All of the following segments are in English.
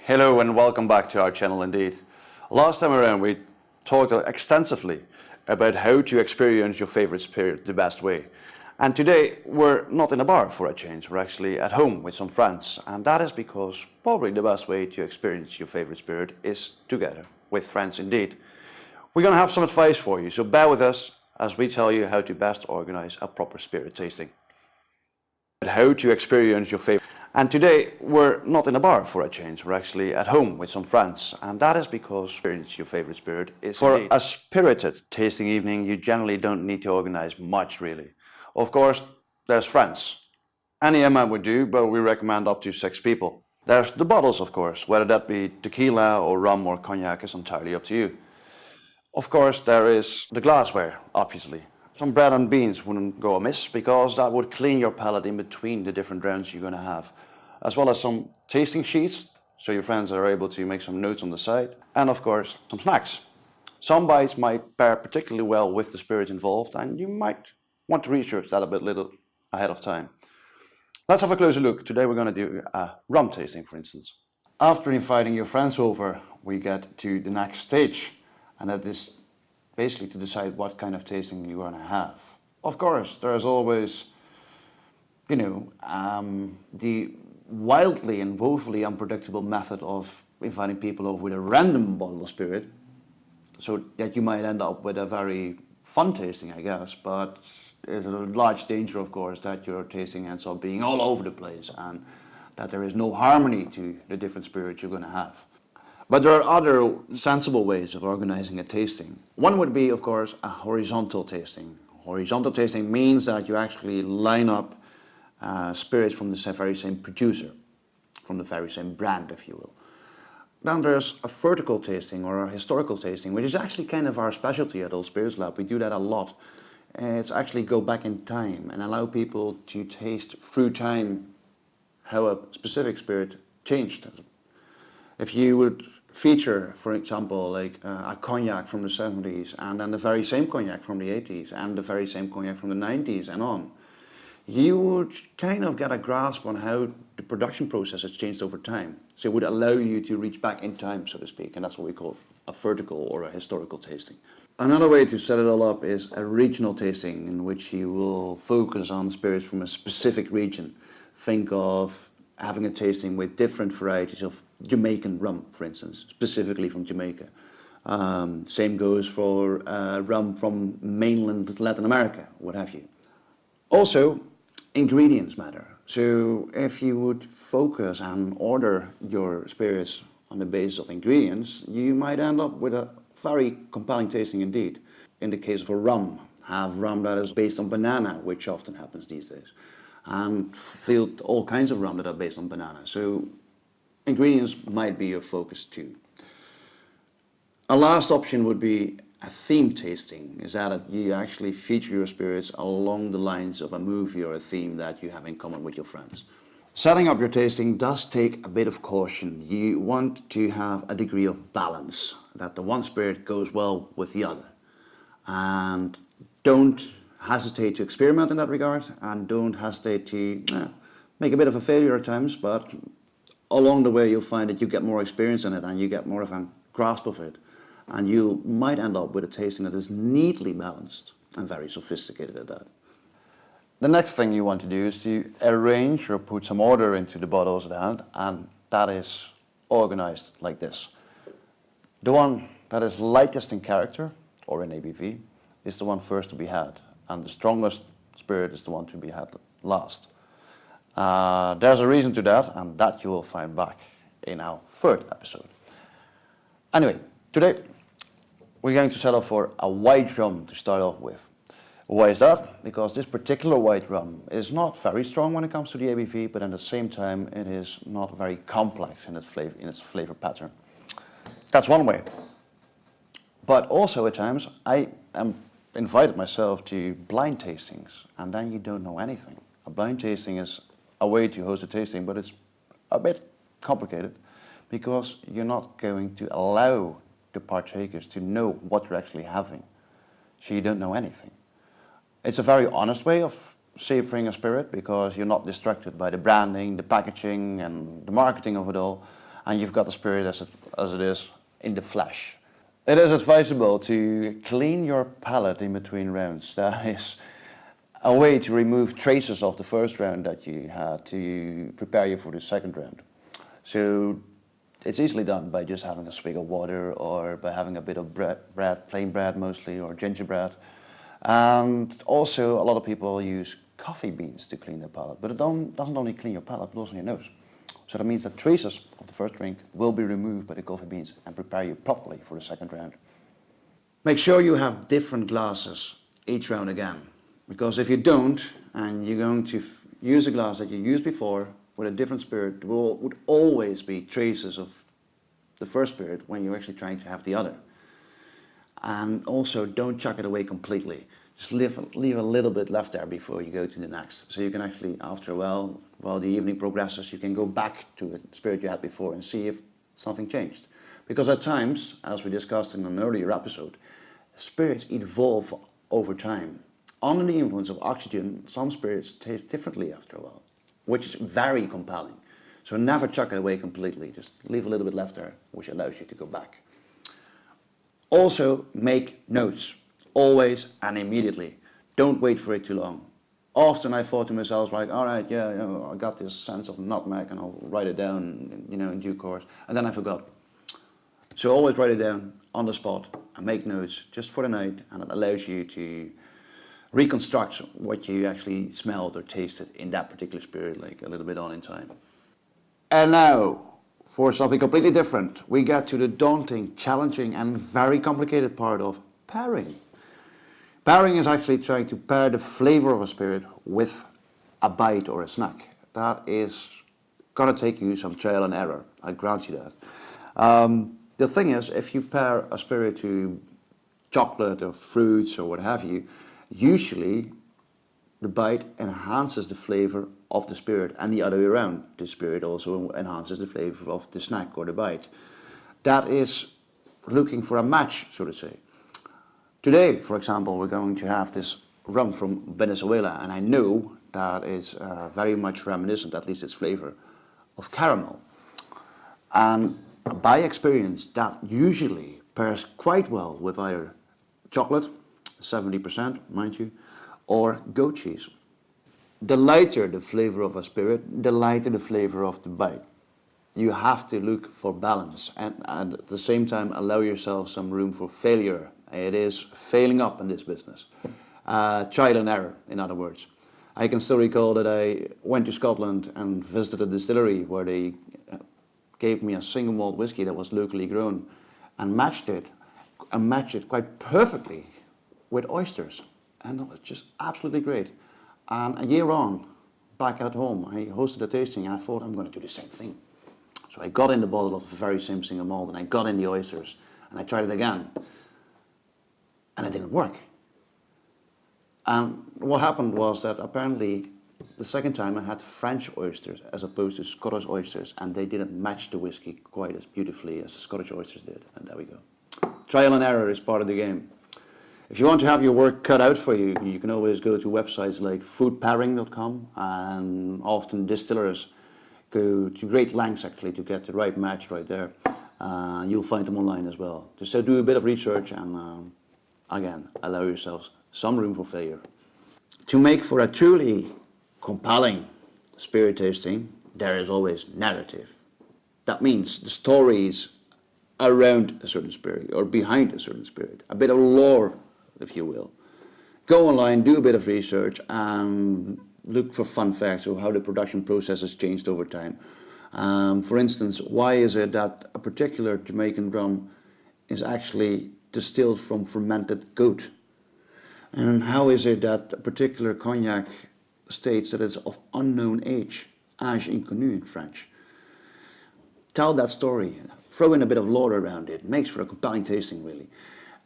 Hello and welcome back to our channel indeed. Last time around we talked extensively about how to experience your favorite spirit the best way. And today we're not in a bar for a change, we're actually at home with some friends. And that is because probably the best way to experience your favorite spirit is together, with friends indeed. We're going to have some advice for you, so bear with us as we tell you how to best organize a proper spirit tasting. How to experience your favorite. And today we're not in a bar for a change, we're actually at home with some friends. And that is because experience your favorite spirit is for a spirited tasting evening. You generally don't need to organize much really. Of course, there's friends. Any amount would do, but we recommend up to 6 people. There's the bottles, of course, whether that be tequila or rum or cognac is entirely up to you. Of course, there is the glassware, obviously. Some bread and beans wouldn't go amiss because that would clean your palate in between the different rounds you're going to have. As well as some tasting sheets, so your friends are able to make some notes on the side. And of course, some snacks. Some bites might pair particularly well with the spirits involved, and you might want to research that a bit little ahead of time. Let's have a closer look. Today we're going to do a rum tasting, for instance. After inviting your friends over, we get to the next stage, and that is basically to decide what kind of tasting you're going to have. Of course, there's always, the wildly and woefully unpredictable method of inviting people over with a random bottle of spirit, so that you might end up with a very fun tasting, I guess, but there's a large danger, of course, that your tasting ends up being all over the place and that there is no harmony to the different spirits you're going to have. But there are other sensible ways of organizing a tasting. One would be, of course, a horizontal tasting. Horizontal tasting means that you actually line up spirits from the very same producer, from the very same brand, if you will. Then there's a vertical tasting or a historical tasting, which is actually kind of our specialty at Old Spirits Lab. We do that a lot. It's actually go back in time and allow people to taste through time how a specific spirit changed. If you would feature, for example, like a cognac from the 70s and then the very same cognac from the 80s and the very same cognac from the 90s and on, you would kind of get a grasp on how the production process has changed over time. So it would allow you to reach back in time, so to speak, and that's what we call a vertical or a historical tasting. Another way to set it all up is a regional tasting, in which you will focus on spirits from a specific region. Think of having a tasting with different varieties of Jamaican rum, for instance, specifically from Jamaica. Same goes for rum from mainland Latin America, what have you. Also, ingredients matter. So if you would focus and order your spirits on the basis of ingredients, you might end up with a very compelling tasting indeed. In the case of a rum, have rum that is based on banana, which often happens these days. And feel all kinds of rum that are based on banana. So ingredients might be your focus too. A last option would be a theme tasting, is that you actually feature your spirits along the lines of a movie or a theme that you have in common with your friends. Setting up your tasting does take a bit of caution. You want to have a degree of balance, that the one spirit goes well with the other. And don't hesitate to experiment in that regard, and don't hesitate to make a bit of a failure at times, but along the way you'll find that you get more experience in it and you get more of a grasp of it. And you might end up with a tasting that is neatly balanced and very sophisticated at that. The next thing you want to do is to arrange or put some order into the bottles at hand, and that is organized like this. The one that is lightest in character, or in ABV, is the one first to be had, and the strongest spirit is the one to be had last. There's a reason to that, and that you will find back in our 3rd episode. Anyway, today we're going to settle for a white rum to start off with. Why is that? Because this particular white rum is not very strong when it comes to the ABV, but at the same time it is not very complex in its flavor pattern. That's one way. But also at times I am invited myself to blind tastings, and then you don't know anything. A blind tasting is a way to host a tasting, but it's a bit complicated because you're not going to allow the partakers to know what you're actually having. So you don't know anything. It's a very honest way of savoring a spirit because you're not distracted by the branding, the packaging and the marketing of it all. and you've got the spirit as it is in the flesh. It is advisable to clean your palate in between rounds. That is a way to remove traces of the first round that you had to prepare you for the second round. So it's easily done by just having a swig of water or by having a bit of bread, plain bread mostly, or gingerbread. And also a lot of people use coffee beans to clean their palate, but it doesn't only clean your palate, but also your nose. So that means that traces of the first drink will be removed by the coffee beans and prepare you properly for the second round. Make sure you have different glasses each round again, because if you don't, and you're going to use a glass that you used before with a different spirit, there would always be traces of the first spirit when you're actually trying to have the other. And also, don't chuck it away completely. Just leave a little bit left there before you go to the next. So you can actually, after a while the evening progresses, you can go back to a spirit you had before and see if something changed. Because at times, as we discussed in an earlier episode, spirits evolve over time. Under the influence of oxygen, some spirits taste differently after a while, which is very compelling. So never chuck it away completely. Just leave a little bit left there, which allows you to go back. Also, make notes. Always and immediately. Don't wait for it too long. Often I thought to myself, like, all right, I got this sense of nutmeg and I'll write it down, in due course. And then I forgot. So always write it down on the spot and make notes just for the night, and it allows you to reconstruct what you actually smelled or tasted in that particular spirit, like a little bit on in time. And now, for something completely different, we get to the daunting, challenging and very complicated part of pairing. Pairing is actually trying to pair the flavor of a spirit with a bite or a snack. That is going to take you some trial and error, I grant you that. The thing is, if you pair a spirit to chocolate or fruits or what have you, usually the bite enhances the flavor of the spirit, and the other way around. The spirit also enhances the flavor of the snack or the bite. That is looking for a match, so to say. Today, for example, we're going to have this rum from Venezuela, and I know that it's very much reminiscent, at least its flavor, of caramel. And by experience, that usually pairs quite well with either chocolate, 70%, mind you, or goat cheese. The lighter the flavor of a spirit, the lighter the flavor of the bite. You have to look for balance and at the same time allow yourself some room for failure. It is failing up in this business. Trial and error, in other words. I can still recall that I went to Scotland and visited a distillery where they gave me a single malt whiskey that was locally grown and matched it quite perfectly with oysters. And it was just absolutely great. And a year on, back at home, I hosted a tasting and I thought I'm going to do the same thing. So I got in the bottle of the very same single malt and I got in the oysters and I tried it again. And it didn't work. And what happened was that apparently the second time I had French oysters as opposed to Scottish oysters, and they didn't match the whiskey quite as beautifully as the Scottish oysters did. And there we go. Trial and error is part of the game. If you want to have your work cut out for you, you can always go to websites like foodpairing.com, and often distillers go to great lengths actually to get the right match right there. You'll find them online as well. Just so do a bit of research and again, allow yourselves some room for failure. To make for a truly compelling spirit tasting, there is always narrative. That means the stories around a certain spirit or behind a certain spirit, a bit of lore, if you will. Go online, do a bit of research and look for fun facts of how the production process has changed over time. For instance, why is it that a particular Jamaican rum is actually distilled from fermented goat? And how is it that a particular cognac states that it's of unknown age, âge inconnu in French? Tell that story, throw in a bit of lore around it, makes for a compelling tasting really.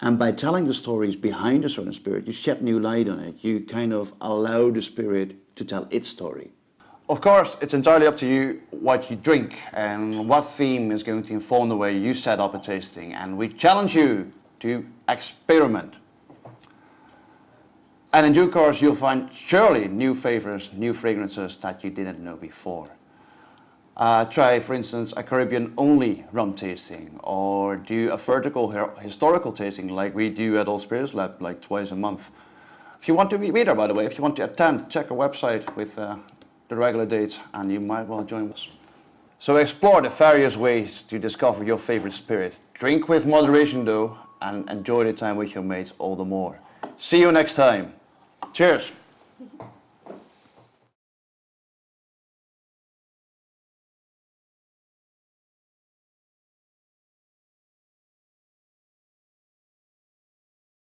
And by telling the stories behind a certain spirit, you shed new light on it, you kind of allow the spirit to tell its story. Of course, it's entirely up to you what you drink and what theme is going to inform the way you set up a tasting, and we challenge you to experiment. And in due course, you'll find surely new flavors, new fragrances that you didn't know before. Try, for instance, a Caribbean-only rum tasting, or do a vertical historical tasting like we do at Old Spirits Lab, like twice a month. If you want to be there, by the way, if you want to attend, check our website with the regular dates, and you might well join us. So explore the various ways to discover your favorite spirit. Drink with moderation though, and enjoy the time with your mates all the more. See you next time. Cheers.